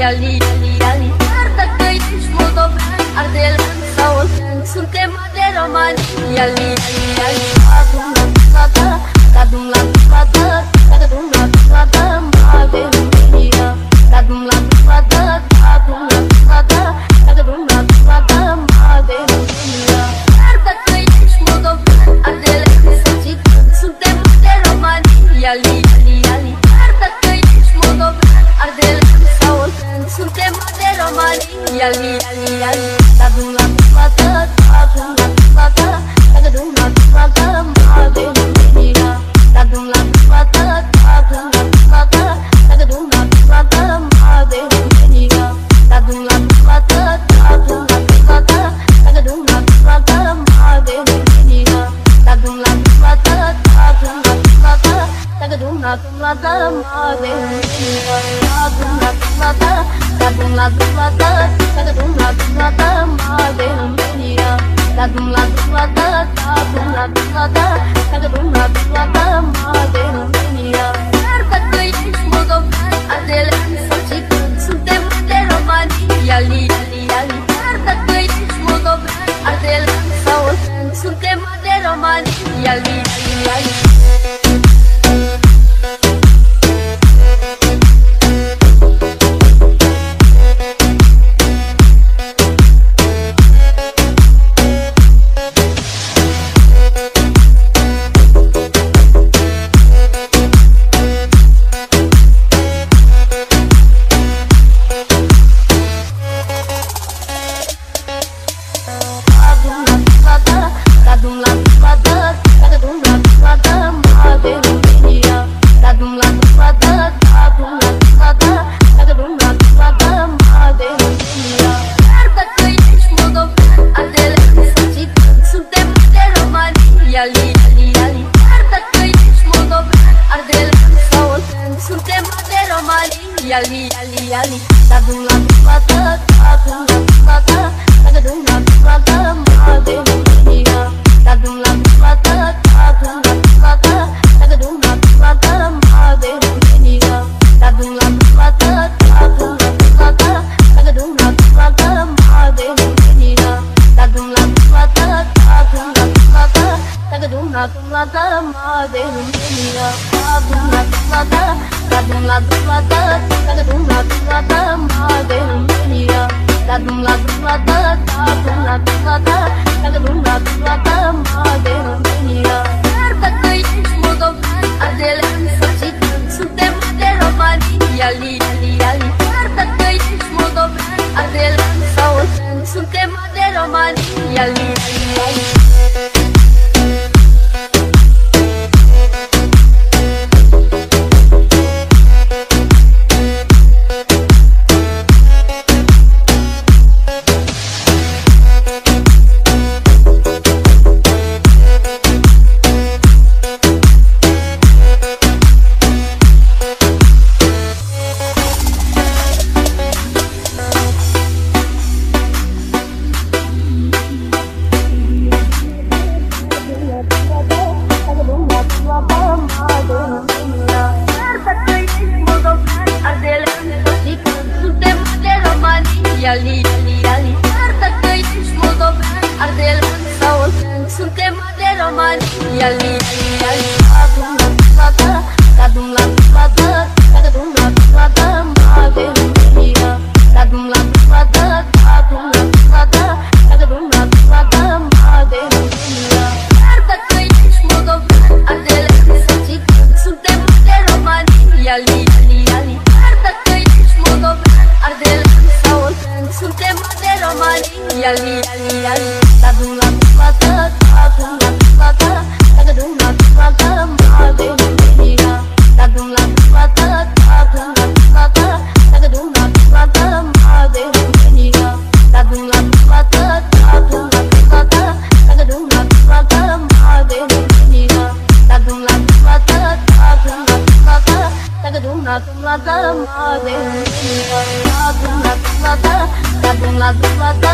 Ali, Ali, Ali. Chiar dacă ești moldovean, ardelean sau oltean, suntem de România. Ali, Ali, Ali. Adum la plata, adum la plata, adum la plata, de România. Adum la plata, adum la plata, adum la plata, de România. Chiar dacă ești moldovean, ardelean sau țigan, suntem de România. Ali, Ali, Ali. Chiar dacă ești moldovean, ardelean sau oltean, suntem de România. Ali, Ali, Ali. Adum la plata, adum la plata, adum la plata, de România. Adum la plata, adum la plata, adum la plata, de România. Adum la plata, adum la plata, adum la plata, de România. Adum la plata, adum la plata, adum la plata, de România. Adum la plata, adum la plata, adum la plata, de România. Adum la plata, adum la plata, adum la plata, de România. Chiar dacă ești moldovean, ardelean sau țigan, suntem de România. Ali, Ali, Ali. Chiar dacă ești moldovean, ardelean sau oltean, suntem de România. Ali, Ali, Ali. Adum la plata, adum la plata, de România. Adum la plata, adum la plata, adum la plata, de România. Chiar dacă ești moldovean, ardelean sau țigan, suntem de România. Ali, Ali, Ali. Chiar dacă ești moldovean, ardelean sau oltean, suntem de România. Ali, Ali, Ali. Adum la plata, adum la plata, adum la plata, de România. Adum la plata, adum la plata, adum la plata, de România. Adum la plata, adum la plata, adum la plata, de România. Adum la plata, adum la plata, adum la plata, de România. Adum la plata, adum la plata, adum la plata, de România. Adum la plata, adum la plata, adum la plata, de România. Chiar dacă ești moldovean, ardelean sau țigan, suntem de România. Ali, Ali, Ali. Chiar dacă ești moldovean, ardelean sau oltean, suntem de România. Ali, Ali, Ali. Ali, Ali, Ali. Chiar dacă ești moldovean, ardelean sau oltean, suntem de România. Ali, Ali, Ali. Adum la plata, adum la plata, adum la plata, de România. Adum la plata, adum la plata, adum la plata, de România. Chiar dacă ești moldovean, ardelean sau țigan, suntem de România. Ali, Ali, Ali. Chiar dacă ești moldovean, ardelean sau oltean, suntem de România. Ali, Ali, Ali. Adum la plata, adum la plata, adum la plata, de România. Adum la plata, adum la plata, adum la plata, de România. Adum la plata, adum la plata, adum la plata, de România. Adum la plata, adum la plata, adum la plata, de România. Adum la plata, adum la plata,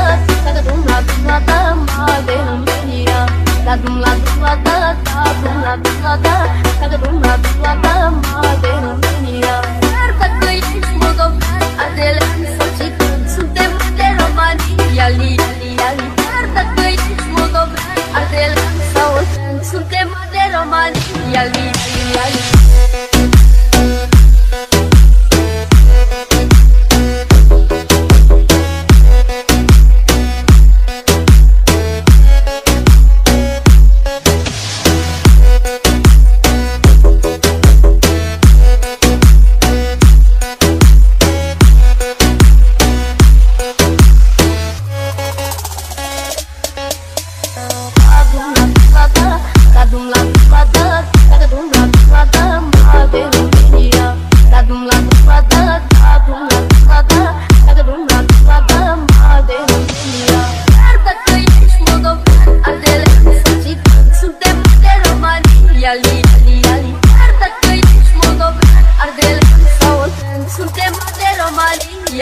adum la plata, de România. Adum la plata, adum la plata, adum la plata, de România. Chiar dacă ești moldovean, ardelean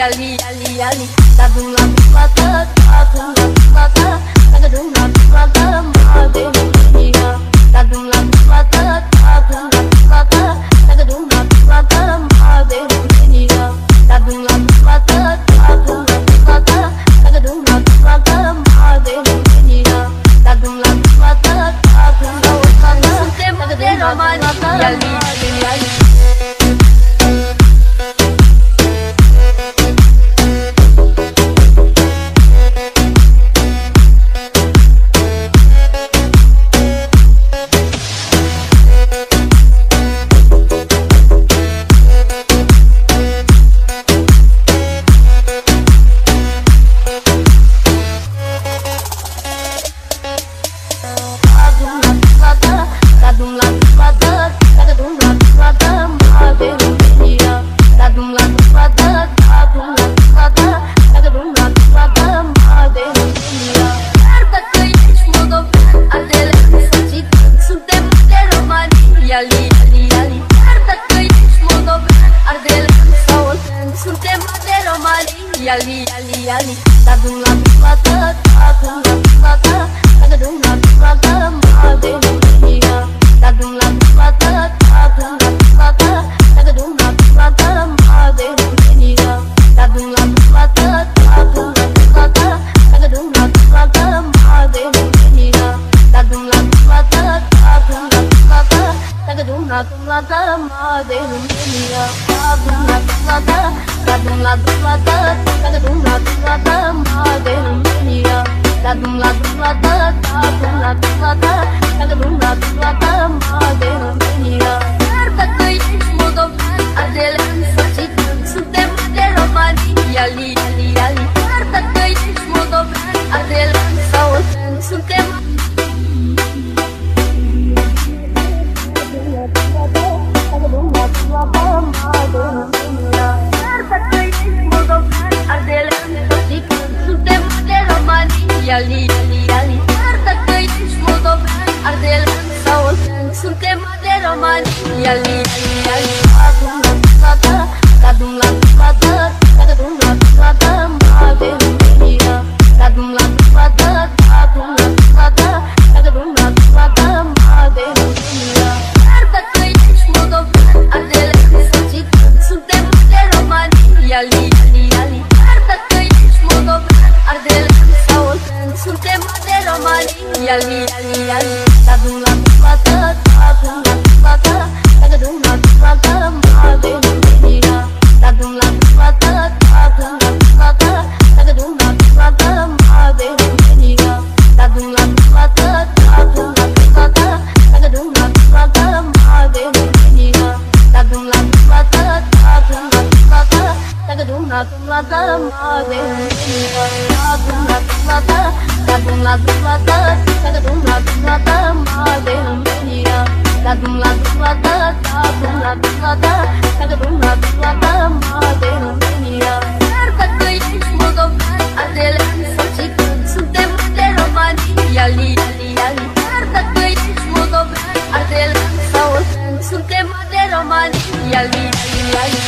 ali, ali, ali. Tá de um lado pra cá, tá de um lado pra cá. Tá de um lado pra cá, madeirinha. Tá de um lado pra cá, tá de um lado pra cá. Tá de um lado pra cá, madeirinha. Tá de um lado pra cá, tá de um lado pra cá. Tá de um lado pra cá, madeirinha. Tá de um lado pra cá, tá de um lado pra cá. Você madeira, madeira, ali, ali, ali. Ali, ali, ali, tá de um lado pra cá, tá de um lado pra cá, tá de um lado pra cá, madeirinha. Tá de um lado pra cá, tá de um lado pra cá, tá de um lado pra cá, madeirinha. Tá de um lado pra cá, tá de um lado pra cá, tá de um lado pra cá, madeirinha. Tá de um lado pra cá, tá de um lado pra cá, tá de um lado pra cá, madeirinha. Tá de um lado pra cá, tá de um lado pra cá. Tá de um lado pra cá, madeirinha. Tá de um lado pra cá, tá de um lado pra cá. Tá de um lado pra cá, madeirinha. Certa que mudou, a dele só te danço, tem madeira maria. Ali, ali, ali. Certa que mudou, a dele só danço, tem madeira. Ali, ali, ali. Certa que mudou, ardele, saúde, sunte madeira, mania. Ali, ali, ali. Tá de um lado pra cá, tá de um lado pra cá, madeirinha. Tá de um lado pra cá, tá de um lado pra cá, tá de um lado pra cá, madeirinha. Certa que mudou, ardele, saúde, sunte madeira, mania. Ali, ali, ali. Certa que mudou, ardele, sunte madeira maria. Ali, ali, ali. Tá de um lado pra cá, tá de um lado pra cá, tá de um lado pra cá, madeirinha. Tá de um lado pra cá, tá de um lado pra cá, tá de um lado pra cá, madeirinha. Tá de um lado pra cá, tá de um lado pra cá, tá de um lado pra cá, madeirinha. Tá de um lado pra cá, tá de um lado pra cá, tá de um lado pra cá, madeirinha. Tá de um lado pra cá, tá de um lado pra cá, tá de um lado pra cá, madeirinha. Tá de um lado pra cá, tá de um lado pra cá, tá de um lado pra cá, madeirinha. Certa que mudou, a dele só te danço, tem madeira maria. Ali, ali, ali. Certa que mudou, a dele só danço, tem madeira maria. Ali, ali, ali.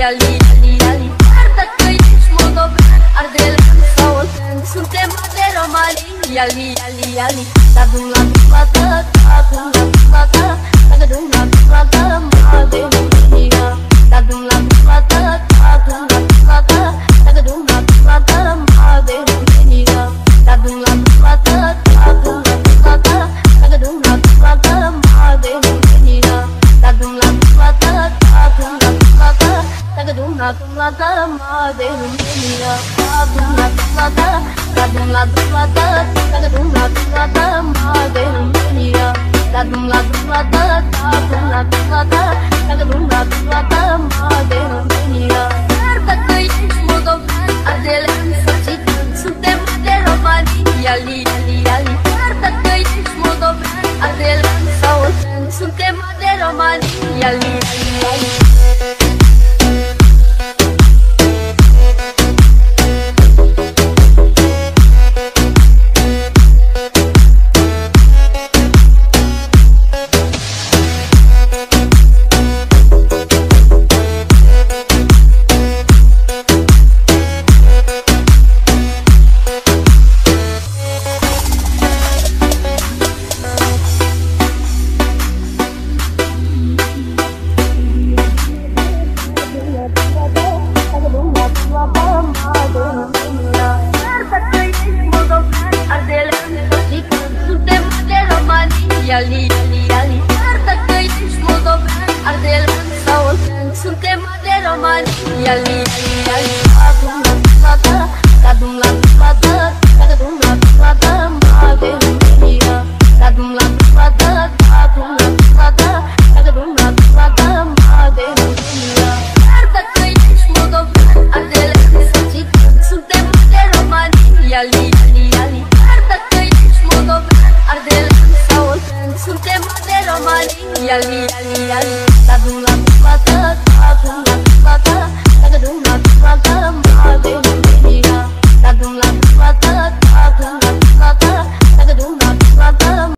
Ali, ali, ali. Certa que mudou, ardele, saúde, sunte madeira maria. Ali, ali, ali. Tá de um lado pra cá, tá de um lado pra cá, tá de um lado pra cá, madeirinha. Tá de um lado pra cá, tá de um lado pra cá, tá de um lado pra cá, madeirinha. Tá de um lado pra cá, tá de um lado pra cá, tá de um lado pra cá, madeirinha. Tá de um lado pra cá, tá de um lado pra cá, tá de um lado pra cá, madeirinha. Suntem de România, Ali, iartă că ești moldovean, ardelean sau oltean. Suntem de România, Ali, adum la ta, adum la ta.